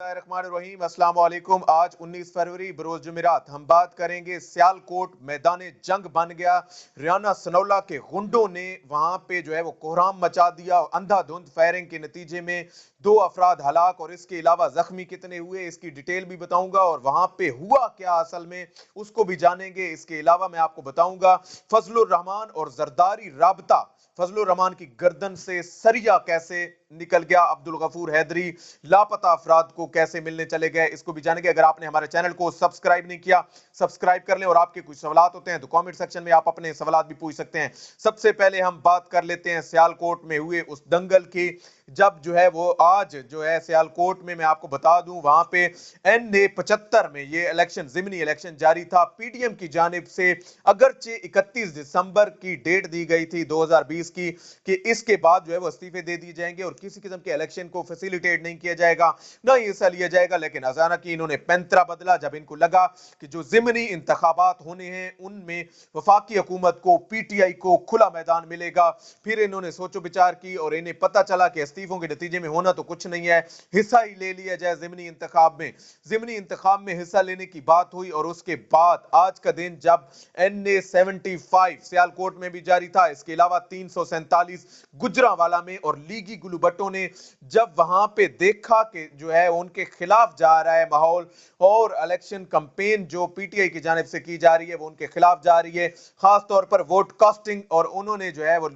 बिस्मिल्लाहिर्रहमानिर्रहीम, अस्सलाम वालेकुम। आज 19 फरवरी बरोज जुमेरात हम बात करेंगे सियालकोट मैदान जंग बन गया। राना सनौला के गुंडों ने वहां पे जो है वो कोहराम मचा दिया। अंधाधुंध फायरिंग के नतीजे में 2 अफराद हलाक और इसके अलावा जख्मी कितने हुए इसकी डिटेल भी बताऊंगा और वहां पे हुआ क्या असल में उसको भी जानेंगे। इसके अलावा मैं आपको बताऊंगा फजलुर रहमान और जरदारी राबता, फजलुर रहमान की गर्दन से सरिया कैसे निकल गया, अब्दुल गफूर हैदरी लापता अफराद को कैसे मिलने चले गए, इसको भी जानेंगे। अगर आपने हमारे चैनल को सब्सक्राइब नहीं किया सब्सक्राइब कर लें और आपके कुछ सवालात होते हैं तो कमेंट सेक्शन में आप अपने सवालात भी पूछ सकते हैं। सबसे पहले हम बात कर लेते हैं सियालकोट में हुए उस दंगल की। जब जो है वो आज जो है सियालकोट में मैं आपको बता दूं वहां पे NA-75 में ये इलेक्शन जिमनी इलेक्शन जारी था। पीडीएम की जानिब से अगरचे 31 दिसंबर की डेट दी गई थी 2020 की कि इसके बाद जो है वो इस्तीफे दे दिए जाएंगे और किसी किस्म के इलेक्शन को फैसिलिटेट नहीं किया जाएगा, ना ही हिस्सा लिया जाएगा। लेकिन अचानक ही इन्होंने पैंतरा बदला जब इनको लगा कि जो जिमनी इंतखाबात होने हैं उनमें वफाकी हुकूमत को, पीटीआई को खुला मैदान मिलेगा। फिर इन्होंने सोचो विचार की और इन्हें पता चला कि इस्तीफों के नतीजे में होना तो कुछ नहीं है, हिस्सा ही ले लिया जाए जिमनी इंतखाब में। जिमनी इंतखाब में हिस्सा लेने की बात हुई और उसके बाद आज का दिन जब NA-75 सियालकोट में भी जारी था, इसके अलावा 347 गुजरांवाला में और लीगी गुलबट्टों ने जब वहां पे देखा कि जो है उनके खिलाफ जा रहा है माहौल और इलेक्शन कैंपेन जो पीटीआई की जानिब से की जा रही है वो उनके खिलाफ जा रही है, खास तौर पर वोट कास्टिंग, और उन्होंने जो है वो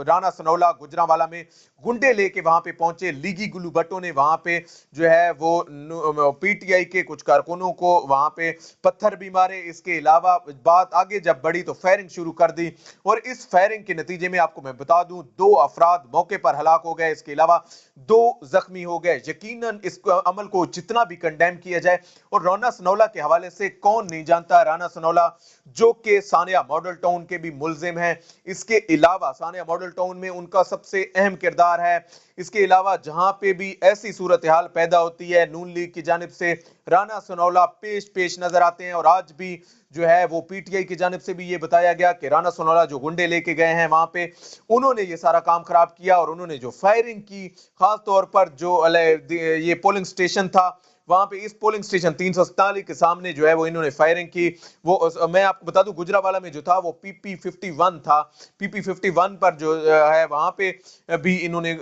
राना सनौला गुजरांवाला में गुंडे लेके वहां पे पहुंचे। लीगी गुलबट्टों ने वहां पे जो है वो पीटीआई के कुछ कारकुनों को वहां पे पत्थर भी मारे। इसके अलावा बात आगे जब बढ़ी तो फायरिंग शुरू कर दी और इस फायरिंग के नतीजे में आपको मैं बता दूं 2 अफराद मौके पर हलाक हो गए, इसके अलावा 2 जख्मी हो गए। यकीनन इस अमल को जितना भी कंडेम किया जाए, और राना सनौला के हवाले से कौन नहीं जानता, राना सनौला जो कि सानिया मॉडल टाउन के भी मुल्जिम हैं, इसके अलावा सानिया मॉडल टाउन में उनका सबसे अहम किरदार है। इसके अलावा जहां पे भी ऐसी सूरत हाल पैदा होती है नून लीग की जानिब से राना सनौला पेश नजर आते हैं। और आज भी जो है वो पीटीआई की जानिब से भी ये बताया गया कि राना सनौला जो गुंडे लेके गए हैं वहां पे उन्होंने ये सारा काम खराब किया और उन्होंने जो फायरिंग की, खास तौर पर जो ये पोलिंग स्टेशन था वहां पे, इस पोलिंग स्टेशन 347 के सामने जो है वो इन्होंने फायरिंग की। वो मैं आपको बता दूं गुजरांवाला में जो था वो PP-51 था। PP-51 पर जो है वहां पे भी इन्होंने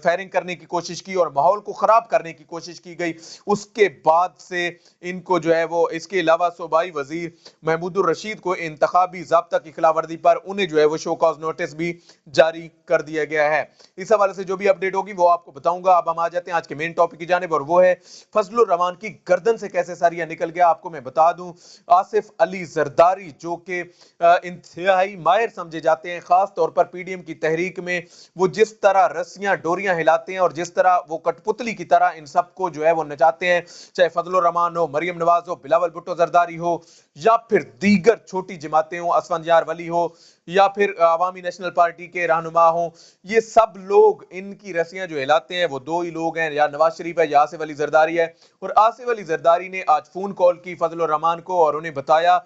फायरिंग करने की कोशिश की और माहौल को खराब करने की कोशिश की गई। उसके बाद से इनको जो है वो, इसके अलावा सूबाई वजीर महमूदुर रशीद को इंतखाबी ज़ाब्ता की खिलाफवर्जी पर उन्हें जो है वो शो कॉज नोटिस भी जारी कर दिया गया है। इस हवाले से जो भी अपडेट होगी वो आपको बताऊंगा। अब हम आ जाते हैं आज के मेन टॉपिक की जानिब और वो है फजलुर रहमान की गर्दन से कैसे सरिया निकल गया। आपको मैं बता दूं आसिफ अली जरदारी जो कि इंतहाई माहिर समझे जाते हैं, खास तौर पर पीडीएम की तहरीक में वो जिस तरह रस्सियां डोरियां हिलाते हैं और जिस तरह वो कठपुतली की तरह इन सबको जो है वो नचाते हैं, चाहे फजलुर रहमान हो, मरियम नवाज हो, बिलावल भुट्टो जरदारी हो या फिर दीगर छोटी जमातें हो, असफंजान वली हो या फिर अवामी नेशनल पार्टी के रहनुमा हो, ये सब लोग इनकी रस्सियां जो हिलाते हैं वो 2 ही लोग हैं, या नवाज शरीफ है या आसिफ अली जरदारी है। और आसिफ अली जरदारी ने आज फोन कॉल की फजलुर रहमान को और उन्हें बताया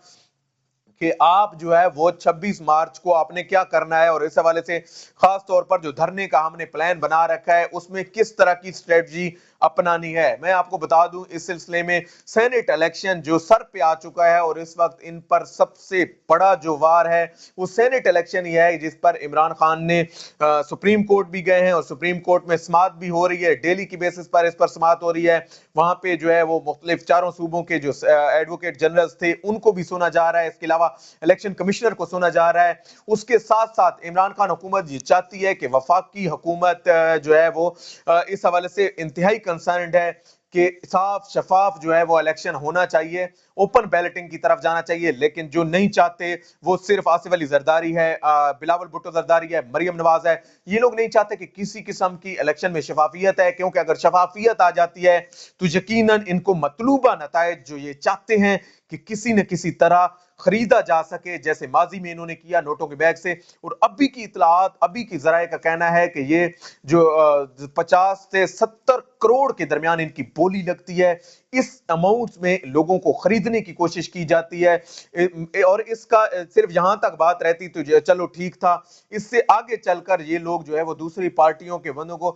कि आप जो है वो 26 मार्च को आपने क्या करना है और इस हवाले से खास तौर पर जो धरने का हमने प्लान बना रखा है उसमें किस तरह की स्ट्रेटजी अपनानी है। मैं आपको बता दूं इस सिलसिले में सेनेट इलेक्शन जो सर पे आ चुका है और इस वक्त इन पर सबसे बड़ा जो वार है वो सेनेट इलेक्शन ही है, जिस पर इमरान खान ने सुप्रीम कोर्ट भी गए हैं और सुप्रीम कोर्ट में समाअत भी हो रही है, डेली की बेसिस पर इस पर समाअत हो रही है। वहां पे जो है वो मुख्तलिफ 4 सूबों के जो एडवोकेट जनरल्स थे उनको भी सुना जा रहा है, इसके अलावा इलेक्शन कमिश्नर को सुना जा रहा है। उसके साथ साथ इमरान खान हुकूमत ये चाहती है कि वफाकी हुकूमत जो है वो इस हवाले से इंतहाई कंसर्न्ड है कि साफ शफाफ जो है वो इलेक्शन होना चाहिए, ओपन बैलेटिंग की तरफ जाना चाहिए। लेकिन जो नहीं चाहते वो सिर्फ आसिफ अली जरदारी है, बिलावल भुट्टो जरदारी है, मरियम नवाज है। ये लोग नहीं चाहते कि किसी किस्म की इलेक्शन में शफाफियत है, क्योंकि अगर शफाफियत आ जाती है तो यकीनन इनको मतलूबा नतायज जो ये चाहते हैं कि किसी न किसी तरह खरीदा जा सके, जैसे माजी में इन्होंने किया नोटों के बैग से। और अभी की इतलात, अभी की जराए का कहना है कि ये जो 50 से 70 करोड़ के दरमियान इनकी बोली लगती है, इस अमाउंट में लोगों को खरीदने की कोशिश की जाती है। और इसका सिर्फ यहां तक बात रहती तो चलो ठीक था, इससे आगे चलकर ये लोग जो है वो दूसरी पार्टियों के बंदों को,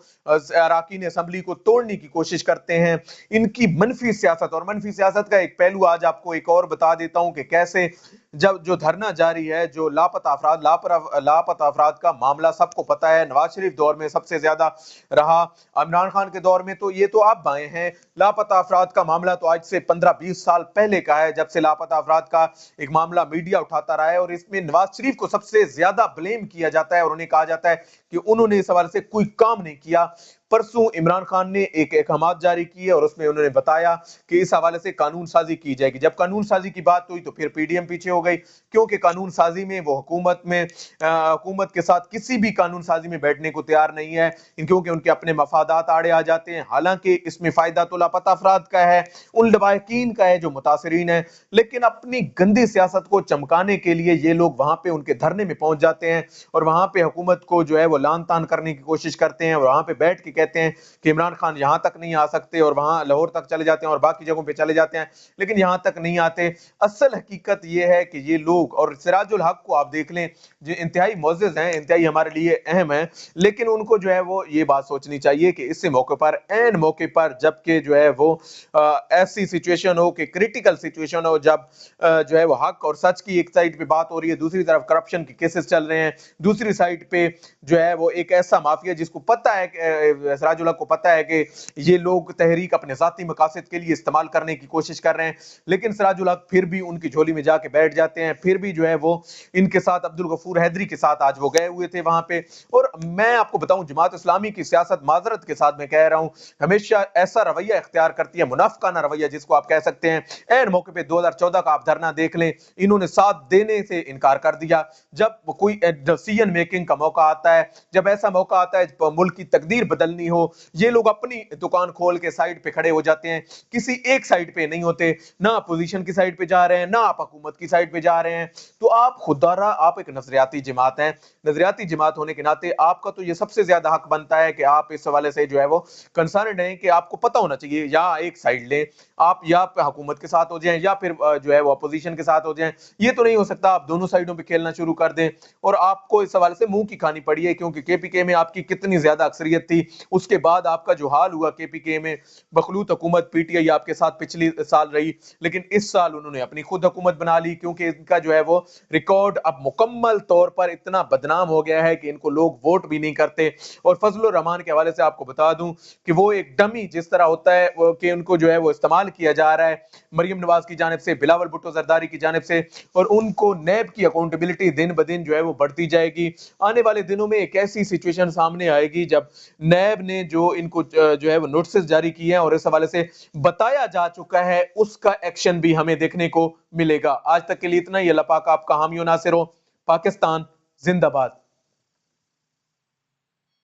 अराकीन असेंबली को तोड़ने की कोशिश करते हैं। इनकी मनफी सियासत, और मनफी सियासत का एक पहलू आज आपको एक और बता देता हूं कि कैसे, जब जो धरना जारी है, जो लापता अफराद का मामला सबको पता है, नवाज शरीफ दौर में सबसे ज्यादा रहा, इमरान खान के दौर में तो ये तो आप आए हैं। लापता अफराद का मामला तो आज से 15-20 साल पहले का है, जब से लापता अफराद का एक मामला मीडिया उठाता रहा है, और इसमें नवाज शरीफ को सबसे ज्यादा ब्लेम किया जाता है और उन्हें कहा जाता है कि उन्होंने इस हवाले से कोई काम नहीं किया। परसों इमरान खान ने एक अहकाम जारी किए और उसमें उन्होंने बताया कि इस हवाले से कानून साजी की जाएगी। जब कानून साजी की बात हुई तो फिर पीडीएम पीछे हो गई, क्योंकि कानून साजी में वो हुकूमत के साथ किसी भी कानून साजी में बैठने को तैयार नहीं है, क्योंकि उनके अपने मफादात आड़े आ जाते हैं। हालांकि इसमें फायदा तो लापता अफराद का है, उन लवाहिकीन का है जो मुतासरीन है, लेकिन अपनी गंदी सियासत को चमकाने के लिए ये लोग वहां पे उनके धरने में पहुंच जाते हैं और वहां पे हुकूमत को जो है वो लान तान करने की कोशिश करते हैं, और वहां पे बैठ के कहते हैं कि इमरान खान यहां तक नहीं आ सकते, और वहां लाहौर तक चले जाते हैं और बाकी जगहों पे चले जाते हैं, लेकिन यहां तक नहीं आते। असल हकीकत यह है कि ये लोग, और सिराजुल हक को आप देख लें, जो इंतहाई मोअज़्ज़ज़ हैं, इंतहाई हमारे लिए अहम है, लेकिन उनको जो है वो ये बात सोचनी चाहिए कि इस मौके पर, ऐन मौके पर, जबकि जो है वो ऐसी सिचुएशन हो कि क्रिटिकल सिचुएशन हो, जब जो है वो हक और सच की एक साइड पे बात हो रही है, दूसरी तरफ करप्शन के केसेस चल रहे हैं, दूसरी साइड पे जो है वो एक ऐसा माफिया जिसको पता है, सिराजुल हक को पता है कि ये लोग तहरीक अपने जाती मकासद के लिए इस्तेमाल करने की कोशिश कर रहे हैं, लेकिन सिराजुल हक फिर भी उनकी झोली में जाके बैठ जाते हैं। फिर भी जो है वो इनके साथ, अब्दुल गफूर हैदरी के साथ आज वो गए हुए थे वहां पे। और मैं आपको बताऊं, जमात इस्लामी की सियासत, माजरत के साथ मैं कह रहा हूं, हमेशा ऐसा रवैया इख्तियार करती है, मुनाफिकाना रवैया जिसको आप कह सकते हैं। ऐन मौके पे 2014 का आप धरना देख लें, इन्होंने साथ देने से इनकार कर दिया। जब कोई डिसीजन मेकिंग का मौका आता है, जब ऐसा मौका आता है मुल्क की तकदीर बदलनी हो, ये लोग अपनी दुकान खोल के साइड पे खड़े हो जाते हैं, किसी एक साइड पे नहीं होते, ना अपोजिशन की साइड पे जा रहे हैं, ना आप हुकूमत की साइड पे जा रहे हैं। तो आप खुदारा, आप एक नजरियाती जमात हैं, नजरियाती जमात होने के नाते आपका तो ये सबसे ज्यादा हक बनता है कि आप इस हवाले से जो है वो कंसर्न हैं, कि आपको पता होना चाहिए, या एक साइड लें आप, या हुकूमत के साथ हो जाएं, या फिर जो है वो अपोजिशन के साथ हो जाएं। ये तो नहीं हो सकता आप दोनों साइडों पे खेलना शुरू कर दें, और आपको इस हवाले से मुंह की खानी पड़ी है, क्योंकि केपीके में आपकी कितनी ज्यादा अक्सरियत थी, उसके बाद आपका जो हाल हुआ केपीके में, बखलूत हुकूमत पीटीआई आपके साथ पिछली साल रही, लेकिन इस साल उन्होंने अपनी खुद हुकूमत बना ली, क्योंकि इनका जो है वो रिकॉर्ड अब मुकम्मल तौर पर इतना बदनाम हो गया है कि इनको लोग वोट भी नहीं करते। और फजलुर रहमान के हवाले से आपको बता दूं कि वो एक डमी जिस तरह होता है, वो कि उनको जो है वो इस्तेमाल किया जा रहा है मरियम नवाज की जानिब से, बिलावल भुट्टो जरदारी की जानिब से, और उनको नैब की अकाउंटेबिलिटी दिन ब दिन जो है वो बढ़ती जाएगी। आने वाले दिनों में एक ऐसी सिचुएशन सामने आएगी जब नैब ने जो इनको जो है वो नोटिस जारी किए हैं और इस हवाले से बताया जा चुका है, उसका एक्शन भी हमें देखने को मिलेगा। आज तक के लिए इतना ही। अल्लाह पाक आपका हामी और नासिर हो। पाकिस्तान जिंदाबाद।